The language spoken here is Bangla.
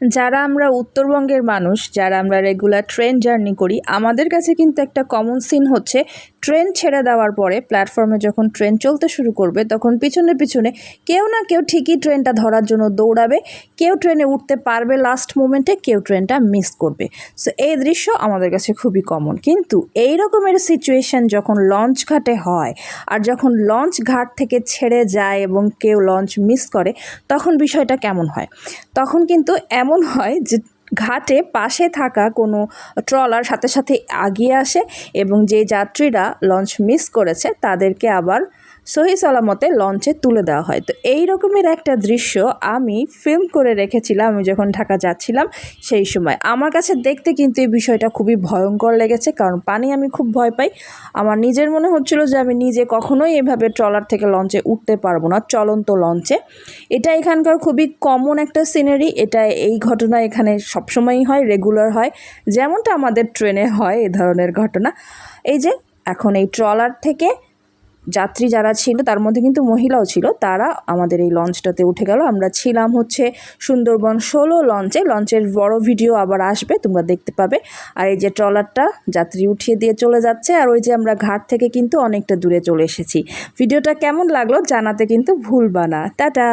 যারা আমরা উত্তরবঙ্গের মানুষ, যারা আমরা রেগুলার ট্রেন জার্নি করি, আমাদের কাছে কিন্তু একটা কমন সিন হচ্ছে ট্রেন ছেড়ে দেওয়ার পরে প্ল্যাটফর্মে যখন ট্রেন চলতে শুরু করবে তখন পিছনে পিছনে কেউ না কেউ ঠিকই ট্রেনটা ধরার জন্য দৌড়াবে। কেউ ট্রেনে উঠতে পারবে লাস্ট মোমেন্টে, কেউ ট্রেনটা মিস করবে। সো এই দৃশ্য আমাদের কাছে খুবই কমন। কিন্তু এই রকমের সিচুয়েশন যখন লঞ্চ ঘাটে হয় আর যখন লঞ্চ ঘাট থেকে ছেড়ে যায় এবং কেউ লঞ্চ মিস করে, তখন বিষয়টা কেমন হয়? তখন কিন্তু এমন হয় যে ঘাটে পাশে থাকা কোনো ট্রলার সাথে সাথে এগিয়ে আসে এবং যে যাত্রীরা লঞ্চ মিস করেছে তাদেরকে আবার সহি সালামতে লঞ্চে তুলে দেওয়া হয়। তো এই রকমের একটা দৃশ্য আমি ফিল্ম করে রেখেছিলাম আমি যখন ঢাকা যাচ্ছিলাম সেই সময়। আমার কাছে দেখতে কিন্তু এই বিষয়টা খুবই ভয়ঙ্কর লেগেছে, কারণ পানি আমি খুব ভয় পাই। আমার নিজের মনে হচ্ছিল যে আমি নিজে কখনোই এভাবে ট্রলার থেকে লঞ্চে উঠতে পারবো না, চলন্ত লঞ্চে। এটা এখানকার খুবই কমন একটা সিনারি। এই ঘটনা এখানে সবসময়ই হয়, রেগুলার হয়, যেমনটা আমাদের ট্রেনে হয় এ ধরনের ঘটনা। এই যে এখন এই ট্রলার থেকে যাত্রী যারা ছিল তার মধ্যে কিন্তু মহিলাও ছিল, তারা আমাদের এই লঞ্চটাতে উঠে গেল। আমরা ছিলাম হচ্ছে সুন্দরবন 16 লঞ্চে। লঞ্চের বড় ভিডিও আবার আসবে, তোমরা দেখতে পাবে। আর এই যে ট্রলারটা যাত্রী উঠিয়ে দিয়ে চলে যাচ্ছে, আর ওই যে আমরা ঘাট থেকে কিন্তু অনেকটা দূরে চলে এসেছি। ভিডিওটা কেমন লাগলো জানাতে কিন্তু ভুলবা না। টাটা।